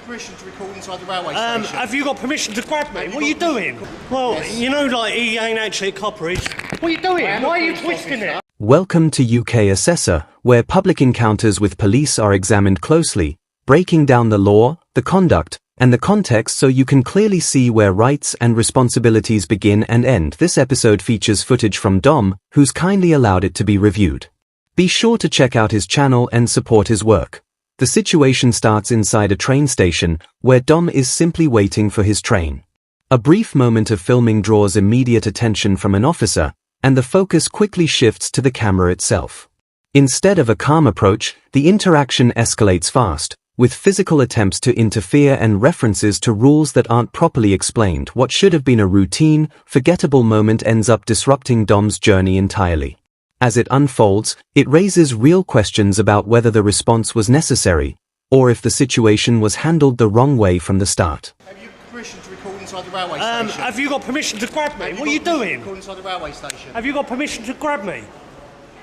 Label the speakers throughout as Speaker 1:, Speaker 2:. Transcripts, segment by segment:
Speaker 1: permission to record inside the railway station?
Speaker 2: Have you got permission to grab me? What are you doing? Well, yes. You know, like, he ain't actually a copper. What are you doing? Why are you twisting it?
Speaker 3: Welcome to UK Assessor, where public encounters with police are examined closely, breaking down the law, the conduct, and the context so you can clearly see where rights and responsibilities begin and end. This episode features footage from Dom, who's kindly allowed it to be reviewed. Be sure to check out his channel and support his work. The situation starts inside a train station, where Dom is simply waiting for his train. A brief moment of filming draws immediate attention from an officer, and the focus quickly shifts to the camera itself. Instead of a calm approach, the interaction escalates fast, with physical attempts to interfere and references to rules that aren't properly explained. What should have been a routine, forgettable moment ends up disrupting Dom's journey entirely. As it unfolds, it raises real questions about whether the response was necessary, or if the situation was handled the wrong way from the start.
Speaker 1: Have you permission to record inside the railway station?
Speaker 2: Have you got permission to grab me? What are you doing?
Speaker 1: Record inside the railway station.
Speaker 2: Have you got permission to grab me?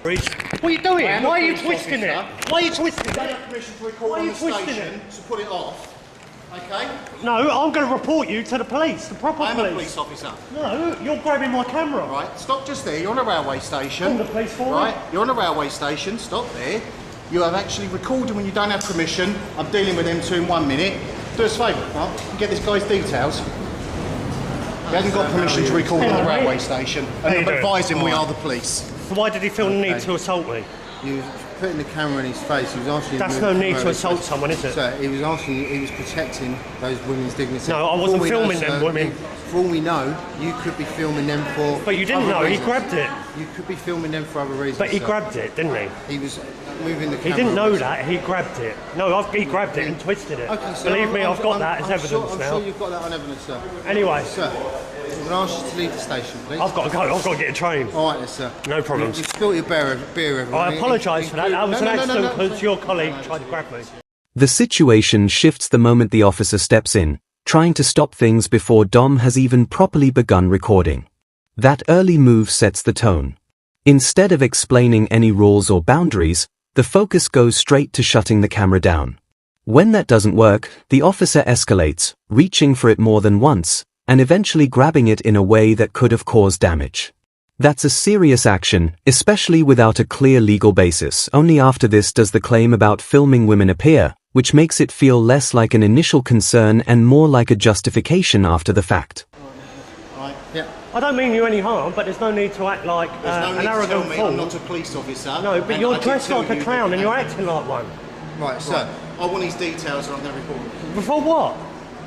Speaker 2: What are you doing? Why are you twisting it? Why are you twisting it?
Speaker 1: I have permission to record on the station, so put it off. Okay?
Speaker 2: No, I'm going to report you to the police, the proper police.
Speaker 1: I'm a police officer.
Speaker 2: No, you're grabbing my camera.
Speaker 1: Right, stop just there. You're on a railway station.
Speaker 2: On the police for
Speaker 1: Right, you're on a railway station. Stop there. You have actually recorded when you don't have permission. I'm dealing with them two in 1 minute. Do us a favour, Mark. You get this guy's details. He hasn't got permission to record on the railway station. And I'm advising we are the police.
Speaker 2: So why did he feel the need to assault me?
Speaker 4: You was putting the camera in his face. He was asking.
Speaker 2: That's no need to assault someone, is it?
Speaker 4: So he was asking. He was protecting those women's dignity.
Speaker 2: No, I wasn't filming them women.
Speaker 4: For all we know, you could be filming them for.
Speaker 2: But you didn't know. He grabbed it.
Speaker 4: You could be filming them for other reasons.
Speaker 2: But he grabbed it, didn't he?
Speaker 4: He was moving the camera.
Speaker 2: He didn't know that. He grabbed it. No, he grabbed it and twisted it.
Speaker 4: Okay, sir.
Speaker 2: Believe me, I've got that as evidence
Speaker 4: I'm
Speaker 2: now.
Speaker 4: sure you've got that on evidence, sir.
Speaker 2: Anyway,
Speaker 4: sir. I'm going to ask you to leave the station, please.
Speaker 2: I've got to go. I've got to get a train.
Speaker 4: All right, then, sir.
Speaker 2: No problems.
Speaker 4: You've spilled your beer everywhere.
Speaker 2: I apologise for that. That was an accident because your colleague tried to grab me.
Speaker 3: The situation shifts the moment the officer steps in, trying to stop things before Dom has even properly begun recording. That early move sets the tone. Instead of explaining any rules or boundaries, the focus goes straight to shutting the camera down. When that doesn't work, the officer escalates, reaching for it more than once, and eventually grabbing it in a way that could have caused damage. That's a serious action, especially without a clear legal basis. Only after this does the claim about filming women appear, which makes it feel less like an initial concern and more like a justification after the fact.
Speaker 1: Right, yeah.
Speaker 2: I don't mean you any harm, but there's no need to act like an arrogant fool.
Speaker 1: I'm not a police officer.
Speaker 2: No, but you're dressed like a clown and you're acting like one.
Speaker 4: Right, sir.
Speaker 1: I want his details and I'm going to report him.
Speaker 2: Before what?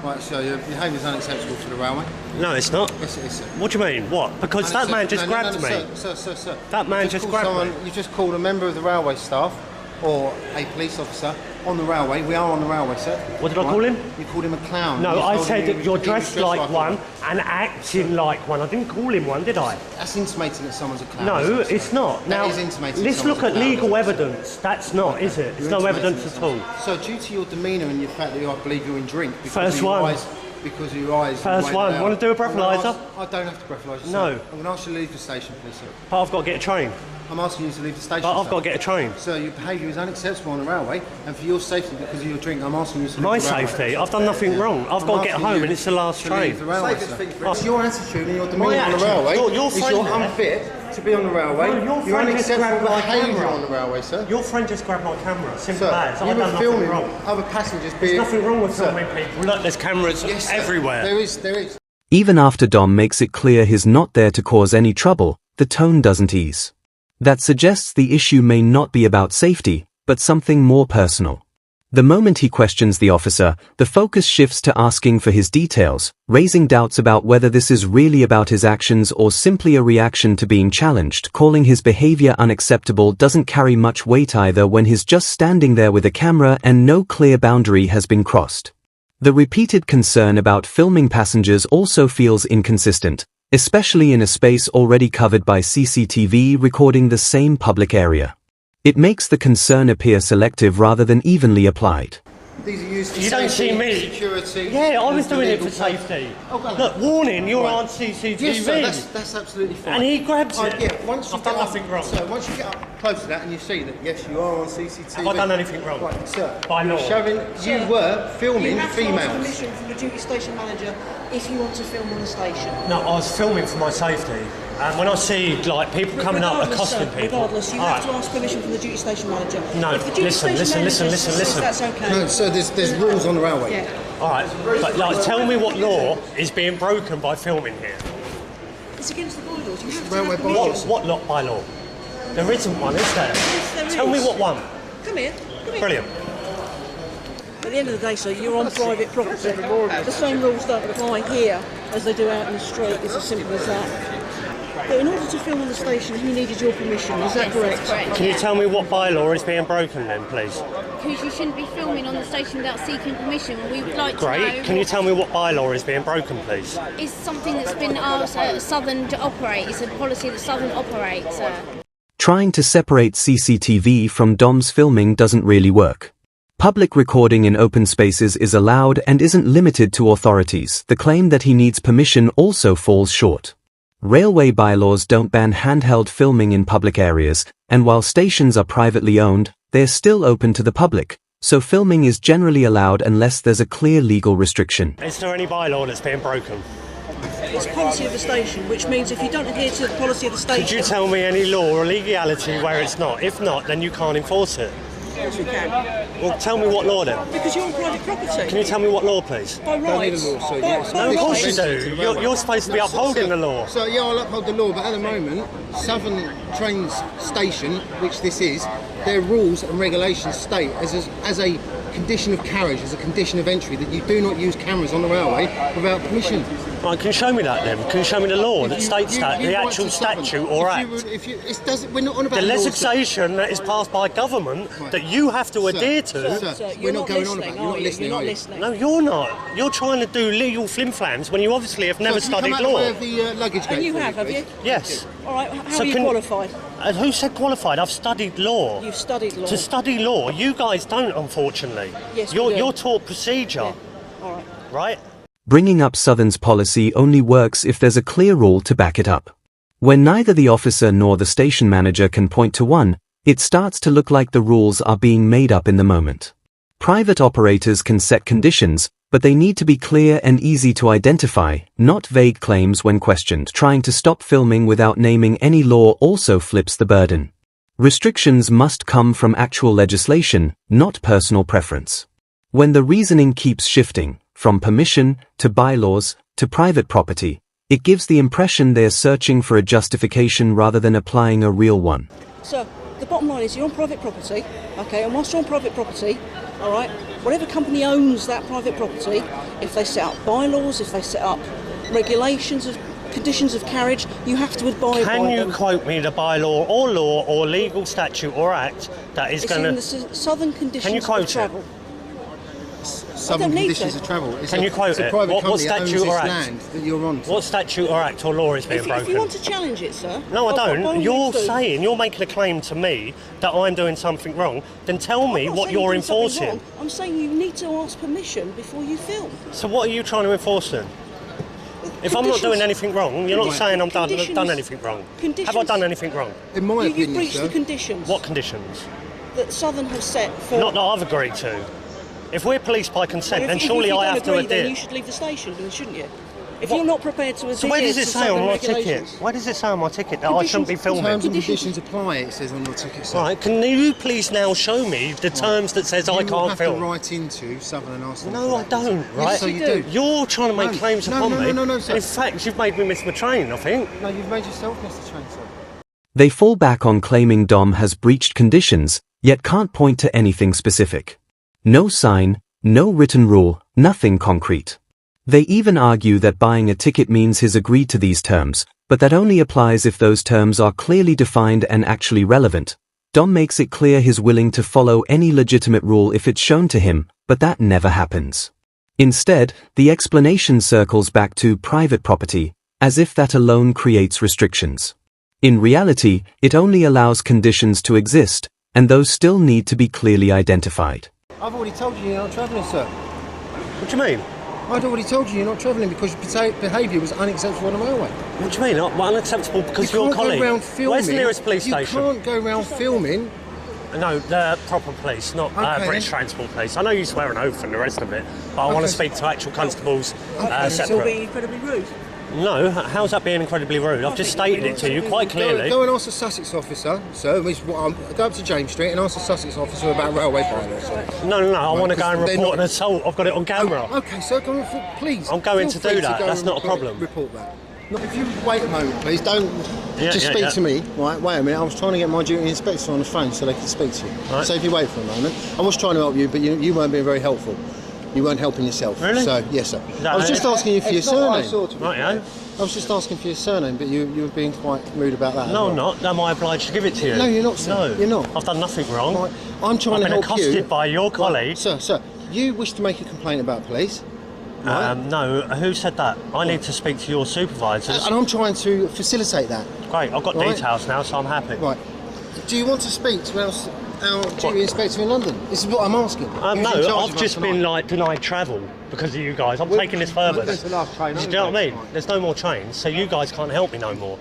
Speaker 4: Right, so your behaviour is unacceptable to the railway.
Speaker 2: No, it's not.
Speaker 4: Yes, it is, sir.
Speaker 2: What do you mean? What? Because that man just grabbed me.
Speaker 4: Sir.
Speaker 2: That man just grabbed me.
Speaker 4: You just called a member of the railway staff or a police officer on the railway. We are on the railway, sir.
Speaker 2: What did I call him?
Speaker 4: You called him a clown.
Speaker 2: No, I said that you're dressed like one and acting like one. I didn't call him one, did I?
Speaker 4: That's intimating that someone's a clown.
Speaker 2: No, it's not. Now,
Speaker 4: that is intimating
Speaker 2: let's look at legal evidence. That's not, is it? It's no evidence at all.
Speaker 4: So, due to your demeanour and your fact that I believe you're in drink,
Speaker 2: First one.
Speaker 4: Because of your eyes.
Speaker 2: First one. Want to do a breathalyser?
Speaker 4: I don't have to breathalyse.
Speaker 2: No.
Speaker 4: I'm going to ask you to leave the station, please, sir.
Speaker 2: But I've got to get a train.
Speaker 4: I'm asking you to leave the station.
Speaker 2: But I've got to get a train.
Speaker 4: So your behaviour is unacceptable on the railway, and for your safety, because of your drink, I'm asking you to leave
Speaker 2: My
Speaker 4: the railway.
Speaker 2: safety? I've done nothing wrong. I've got to get home, and it's the last train.
Speaker 4: The railway, it's your attitude and your demeanour on the railway. You're unfit to be on the railway.
Speaker 2: No,
Speaker 4: you're unacceptable behaviour on the railway, sir.
Speaker 2: Your friend just grabbed my camera. Simple
Speaker 4: sir,
Speaker 2: as.
Speaker 4: You
Speaker 2: I've
Speaker 4: were
Speaker 2: done
Speaker 4: filming
Speaker 2: nothing wrong.
Speaker 4: Other passengers.
Speaker 2: There's nothing wrong with filming people. Look, there's cameras everywhere.
Speaker 4: There is.
Speaker 3: Even after Dom makes it clear he's not there to cause any trouble, the tone doesn't ease. That suggests the issue may not be about safety, but something more personal. The moment he questions the officer, the focus shifts to asking for his details, raising doubts about whether this is really about his actions or simply a reaction to being challenged. Calling his behavior unacceptable doesn't carry much weight either when he's just standing there with a camera and no clear boundary has been crossed. The repeated concern about filming passengers also feels inconsistent, especially in a space already covered by CCTV recording the same public area. It makes the concern appear selective rather than evenly applied.
Speaker 4: These are used for
Speaker 2: you
Speaker 4: safety,
Speaker 2: don't see me.
Speaker 4: Security.
Speaker 2: Yeah, I was doing it for safety. Look, warning, you're on CCTV.
Speaker 4: Yes, sir, that's absolutely fine.
Speaker 2: And he grabs it.
Speaker 4: Yeah, once you
Speaker 2: I've done nothing wrong.
Speaker 4: So once you get up. close to that and you see that, yes, you are on CCTV.
Speaker 2: Have I done anything wrong?
Speaker 4: Right, sir.
Speaker 2: By law?
Speaker 4: You were filming
Speaker 5: You have to ask
Speaker 4: females.
Speaker 5: permission from the duty station manager if you want to film on the station.
Speaker 2: No, I was filming for my safety. And when I see like people coming up accosting people,
Speaker 5: Regardless, you have to ask permission from the duty station manager.
Speaker 2: No,
Speaker 5: if the duty
Speaker 2: listen.
Speaker 5: says that's okay.
Speaker 4: No, sir, there's rules on the railway.
Speaker 5: Yeah.
Speaker 2: all right, but like, tell me what law is being broken by filming here.
Speaker 5: It's against the bylaws. You have to
Speaker 4: Railway
Speaker 5: have
Speaker 2: What,
Speaker 5: permission.
Speaker 2: what lot by law? There isn't one, is there?
Speaker 5: Yes, there
Speaker 2: Tell me
Speaker 5: is.
Speaker 2: what one.
Speaker 5: Come here. Come here.
Speaker 2: Brilliant.
Speaker 5: At the end of the day, sir, you're on private property. The same rules don't apply here as they do out in the street. It's as simple as that. But in order to film on the station, he needed your permission. Is that correct?
Speaker 2: Can you tell me what bylaw is being broken then, please?
Speaker 6: Because you shouldn't be filming on the station without seeking permission. We would like to
Speaker 2: Great.
Speaker 6: know
Speaker 2: Can you tell me what bylaw is being broken, please?
Speaker 6: is something that's been asked Southern to operate. It's a policy that Southern operates.
Speaker 3: Trying to separate CCTV from Dom's filming doesn't really work. Public recording in open spaces is allowed and isn't limited to authorities. The claim that he needs permission also falls short. Railway bylaws don't ban handheld filming in public areas, and while stations are privately owned, they're still open to the public, so filming is generally allowed unless there's a clear legal restriction.
Speaker 2: Is there any bylaw that's being broken?
Speaker 5: It's policy of the station, which means if you don't adhere to the policy of the station...
Speaker 2: Could you tell me any law or legality where it's not? If not, then you can't enforce it.
Speaker 5: Of course we can.
Speaker 2: Well, tell me what law then.
Speaker 5: Because you're on private property.
Speaker 2: Can you tell me what law, please?
Speaker 5: By rights.
Speaker 4: law, sir.
Speaker 5: By
Speaker 4: Yes.
Speaker 2: No, of course you
Speaker 5: rights.
Speaker 2: do. You're supposed to be upholding the law.
Speaker 4: So yeah, I'll uphold the law, but at the moment, Southern Trains Station, which this is, their rules and regulations state as a condition of carriage, as a condition of entry, that you do not use cameras on the railway without permission.
Speaker 2: Right, can you show me that then? Can you show me the law that states that, the
Speaker 4: write
Speaker 2: actual
Speaker 4: to Southern.
Speaker 2: statute or act?
Speaker 4: We're not on about
Speaker 2: The
Speaker 4: laws.
Speaker 2: legislation that is passed by government that you have to adhere to.
Speaker 4: Sir,
Speaker 5: Sir,
Speaker 4: we're
Speaker 5: you're
Speaker 4: not going on
Speaker 5: listening,
Speaker 4: about. You're not
Speaker 5: are you?
Speaker 4: listening.
Speaker 5: You're
Speaker 4: are
Speaker 5: not
Speaker 4: you?
Speaker 5: listening.
Speaker 2: No, you're not. You're trying to do legal flimflams when you obviously have never
Speaker 4: So, have
Speaker 2: studied
Speaker 4: you come out
Speaker 2: law.
Speaker 4: of the luggage gate
Speaker 5: And you
Speaker 4: for me,
Speaker 5: have
Speaker 4: please?
Speaker 5: you?
Speaker 2: Yes.
Speaker 5: All right, how
Speaker 2: So
Speaker 5: are you
Speaker 2: can-
Speaker 5: qualified?
Speaker 2: Who said qualified? I've studied law.
Speaker 5: You've studied law.
Speaker 2: To study law, you guys don't, unfortunately.
Speaker 5: Yes, we
Speaker 2: you're,
Speaker 5: do.
Speaker 2: you're taught procedure,
Speaker 5: All right.
Speaker 2: right?
Speaker 3: Bringing up Southern's policy only works if there's a clear rule to back it up. When neither the officer nor the station manager can point to one, it starts to look like the rules are being made up in the moment. Private operators can set conditions, but they need to be clear and easy to identify, not vague claims when questioned. Trying to stop filming without naming any law also flips the burden. Restrictions must come from actual legislation, not personal preference. When the reasoning keeps shifting, from permission, to bylaws, to private property, it gives the impression they're searching for a justification rather than applying a real one.
Speaker 5: So, the bottom line is you're on private property, okay, and whilst you're on private property, all right, whatever company owns that private property, if they set up bylaws, if they set up regulations of conditions of carriage, you have to abide by
Speaker 2: Can you
Speaker 5: them.
Speaker 2: quote me the bylaw or law or legal statute or act that is
Speaker 5: It's
Speaker 2: going
Speaker 5: in the
Speaker 2: to...
Speaker 5: Southern Conditions
Speaker 2: quote
Speaker 5: of
Speaker 2: it?
Speaker 5: Travel.
Speaker 4: Southern
Speaker 5: need
Speaker 4: conditions
Speaker 5: to.
Speaker 4: of travel. It's
Speaker 2: Can you quote
Speaker 4: it's a
Speaker 2: it?
Speaker 4: private
Speaker 2: What
Speaker 4: company that owns
Speaker 2: statute
Speaker 4: this
Speaker 2: or act?
Speaker 4: land that you're on.
Speaker 2: What statute or act or law is being
Speaker 5: If
Speaker 2: broken?
Speaker 5: you want to challenge it, sir.
Speaker 2: No, I
Speaker 5: by all
Speaker 2: don't.
Speaker 5: means
Speaker 2: You're
Speaker 5: do.
Speaker 2: saying, you're making a claim to me that I'm doing something wrong. Then tell
Speaker 5: I'm
Speaker 2: me
Speaker 5: not
Speaker 2: what
Speaker 5: saying
Speaker 2: you're
Speaker 5: doing something
Speaker 2: enforcing.
Speaker 5: wrong. I'm saying you need to ask permission before you film.
Speaker 2: So what are you trying to enforce then? If I'm not
Speaker 5: Conditions-
Speaker 2: doing anything wrong, you're not
Speaker 5: Right.
Speaker 2: saying I've done
Speaker 5: Conditions-
Speaker 2: anything wrong. Have I
Speaker 5: conditions-
Speaker 2: done anything wrong?
Speaker 4: In my
Speaker 5: You've
Speaker 4: opinion,
Speaker 5: breached
Speaker 4: sir.
Speaker 5: the conditions
Speaker 2: What conditions?
Speaker 5: that Southern have set for...
Speaker 2: Not that I've agreed to. If we're policed by consent,
Speaker 5: Well,
Speaker 2: then
Speaker 5: if
Speaker 2: surely
Speaker 5: you
Speaker 2: I
Speaker 5: don't
Speaker 2: have to
Speaker 5: agree, then
Speaker 2: adhere.
Speaker 5: you should leave the station, then shouldn't you? If
Speaker 2: What-
Speaker 5: you're not prepared to adhere
Speaker 2: So where does it
Speaker 5: to
Speaker 2: say on
Speaker 5: Southern
Speaker 2: my ticket?
Speaker 5: regulations...
Speaker 2: Where does it say on my ticket that I shouldn't be filming?
Speaker 4: Terms and
Speaker 5: Conditions-
Speaker 4: conditions apply, it says on your ticket, sir.
Speaker 2: Right, can you please now show me the terms that says I
Speaker 4: You will
Speaker 2: can't
Speaker 4: have
Speaker 2: film?
Speaker 4: to write into Southern and ask them
Speaker 2: No,
Speaker 4: for
Speaker 2: I
Speaker 4: that.
Speaker 2: don't, right?
Speaker 4: Yes, so you do.
Speaker 2: You're trying to make
Speaker 4: No,
Speaker 2: claims
Speaker 4: no,
Speaker 2: upon
Speaker 4: no,
Speaker 2: me.
Speaker 4: no, no, sir.
Speaker 2: In fact, you've made me miss my train, I think.
Speaker 4: No, you've made yourself miss the train, sir.
Speaker 3: They fall back on claiming Dom has breached conditions, yet can't point to anything specific. No sign, no written rule, nothing concrete. They even argue that buying a ticket means he's agreed to these terms, but that only applies if those terms are clearly defined and actually relevant. Dom makes it clear he's willing to follow any legitimate rule if it's shown to him, but that never happens. Instead, the explanation circles back to private property, as if that alone creates restrictions. In reality, it only allows conditions to exist, and those still need to be clearly identified.
Speaker 4: I've already told you you're not travelling, sir.
Speaker 2: What do you mean?
Speaker 4: I'd already told you you're not travelling because your behaviour was unacceptable on the railway.
Speaker 2: What do you mean? Well, unacceptable because you're a colleague.
Speaker 4: Go around filming.
Speaker 2: Where's the nearest police station?
Speaker 4: You can't go around filming.
Speaker 2: No, the proper police, not British Transport Police. I know you swear an oath and the rest of it, but I want to speak to actual constables separate.
Speaker 5: You're being incredibly rude.
Speaker 2: No, how's that being incredibly rude? I've just stated it to you quite clearly.
Speaker 4: Go and ask the Sussex officer, sir. Go up to James Street and ask the Sussex officer about railway bylaws.
Speaker 2: No, I want to go and report an assault. I've got it on camera.
Speaker 4: Oh, okay, sir, go and please.
Speaker 2: I'm going to do that. That's not a problem.
Speaker 4: Report that. Look, if you wait a moment, please, don't just speak to me. Right, wait a minute. I was trying to get my duty inspector on the phone so they could speak to you. Right. So if you wait for a moment, I was trying to help you, but you weren't being very helpful. You weren't helping yourself.
Speaker 2: Really?
Speaker 4: So yes, sir. I was just asking you for your surname.
Speaker 2: Right, yeah.
Speaker 4: I was just asking for your surname, but you were being quite rude about that.
Speaker 2: No, I'm not. Am I obliged to give it to you?
Speaker 4: No, you're not, sir.
Speaker 2: No,
Speaker 4: you're not.
Speaker 2: I've done nothing wrong.
Speaker 4: Right. I'm trying to help you.
Speaker 2: I've been accosted by your colleague.
Speaker 4: Right. Sir, you wish to make a complaint about police. Right?
Speaker 2: No, who said that? I need to speak to your supervisors.
Speaker 4: And I'm trying to facilitate that.
Speaker 2: Great, I've got details now, so I'm happy.
Speaker 4: Right. Do you want to speak to our duty inspector in London? This is what I'm asking.
Speaker 2: No, I've just been denied travel because of you guys. I'm taking this further. Do you know what I mean? There's no more trains, so you guys can't help me no more.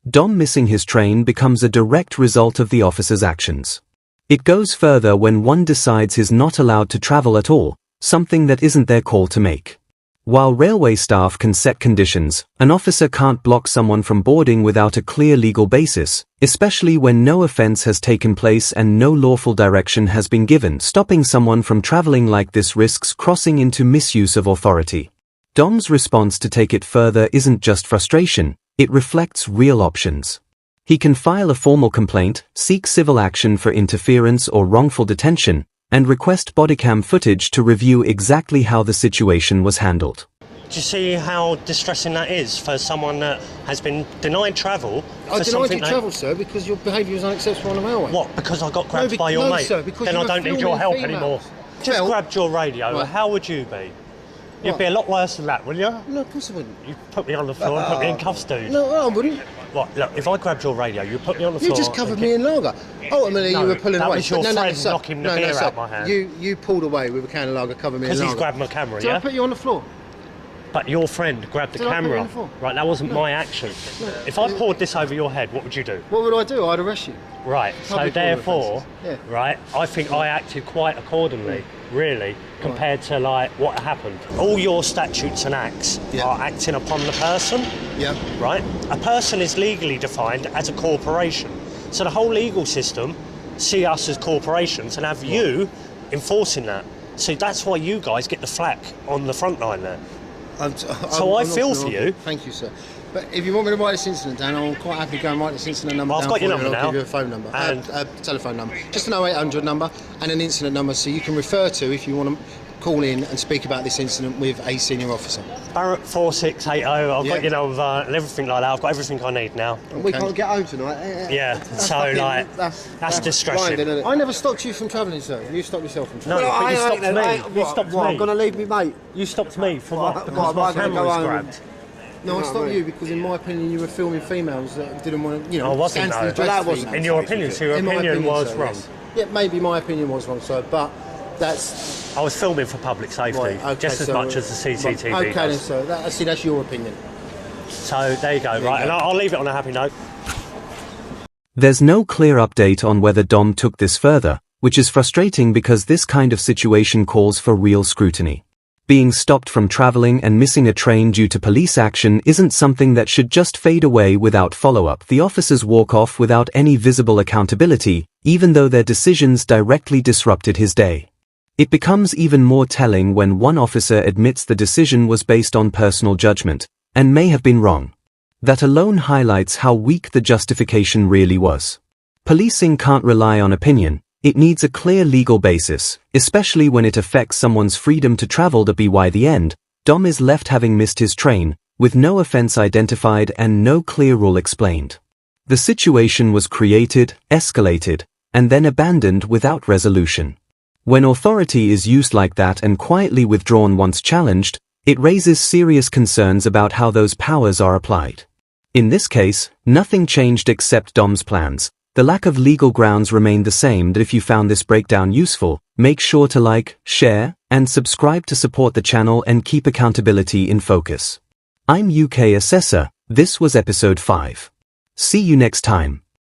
Speaker 3: Dom missing his train becomes a direct result of the officer's actions. It goes further when one decides he's not allowed to travel at all, something that isn't their call to make. While railway staff can set conditions, an officer can't block someone from boarding without a clear legal basis, especially when no offence has taken place and no lawful direction has been given. Stopping someone from travelling like this risks crossing into misuse of authority. Dom's response to take it further isn't just frustration, it reflects real options. He can file a formal complaint, seek civil action for interference or wrongful detention, and request bodycam footage to review exactly how the situation was handled.
Speaker 2: Do you see how distressing that is for someone that has been denied travel?
Speaker 4: I denied you travel, sir, because your behaviour was unacceptable on the railway.
Speaker 2: What, because I got grabbed by your mate?
Speaker 4: Sir, because
Speaker 2: then I don't need your help anymore. Just grabbed your radio,
Speaker 4: right.
Speaker 2: How would you be? You'd be a lot worse than that, wouldn't you?
Speaker 4: No, of course I wouldn't.
Speaker 2: You'd put me on the floor and put me in cuffs, dude.
Speaker 4: No, I wouldn't.
Speaker 2: What, look, if I grabbed your radio, you'd put me on the floor...
Speaker 4: You just covered me in lager. Ultimately, you were pulling away.
Speaker 2: That was your friend knocking the beer out my hand.
Speaker 4: You pulled away with a can of lager, covered me in lager.
Speaker 2: Because he's grabbed my camera,
Speaker 4: Did I put you on the floor?
Speaker 2: But your friend grabbed the camera. Right, that wasn't my action. No. If I poured this over your head, what would you do?
Speaker 4: What would I do? I'd arrest you.
Speaker 2: Right, so therefore, right, I think I acted quite accordingly, really, compared to like what happened. All your statutes and acts are acting upon the person.
Speaker 4: Yeah.
Speaker 2: Right? A person is legally defined as a corporation. So the whole legal system see us as corporations and have you enforcing that. So that's why you guys get the flack on the front line there. I feel for you.
Speaker 4: Thank you, sir. But if you want me to write this incident down, I'm quite happy to go and write this incident number down.
Speaker 2: I've got your number now.
Speaker 4: I'll give you a phone number, and telephone number. Just an 0800 number and an incident number so you can refer to if you want to call in and speak about this incident with a senior officer.
Speaker 2: Barrett 4680, I've got your number and everything like that. I've got everything I need now.
Speaker 4: Okay. We can't get home tonight.
Speaker 2: Yeah, so like, that's distressing.
Speaker 4: Blinding, I never stopped you from travelling, sir. You stopped yourself from travelling.
Speaker 2: No, but you stopped me. You stopped me.
Speaker 4: I'm going to leave me, mate.
Speaker 2: You stopped me because my camera was grabbed.
Speaker 4: No, I stopped you because, in my opinion, you were filming females that didn't want to,
Speaker 2: I wasn't, no.
Speaker 4: That wasn't.
Speaker 2: In your opinion, so your opinion was wrong.
Speaker 4: Yes. Yeah, maybe my opinion was wrong, sir, but that's...
Speaker 2: I was filming for public safety, just as much as the CCTV
Speaker 4: Okay
Speaker 2: does.
Speaker 4: then, sir. That's your opinion.
Speaker 2: So, there you go, right, and I'll leave it on a happy note.
Speaker 3: There's no clear update on whether Dom took this further, which is frustrating because this kind of situation calls for real scrutiny. Being stopped from traveling and missing a train due to police action isn't something that should just fade away without follow-up. The officers walk off without any visible accountability, even though their decisions directly disrupted his day. It becomes even more telling when one officer admits the decision was based on personal judgment, and may have been wrong. That alone highlights how weak the justification really was. Policing can't rely on opinion. It needs a clear legal basis, especially when it affects someone's freedom to travel. By the end, Dom is left having missed his train, with no offence identified and no clear rule explained. The situation was created, escalated, and then abandoned without resolution. When authority is used like that and quietly withdrawn once challenged, it raises serious concerns about how those powers are applied. In this case, nothing changed except Dom's plans. The lack of legal grounds remained the same. That if you found this breakdown useful, make sure to like, share, and subscribe to support the channel and keep accountability in focus. I'm UK Assessor. This was episode 5. See you next time.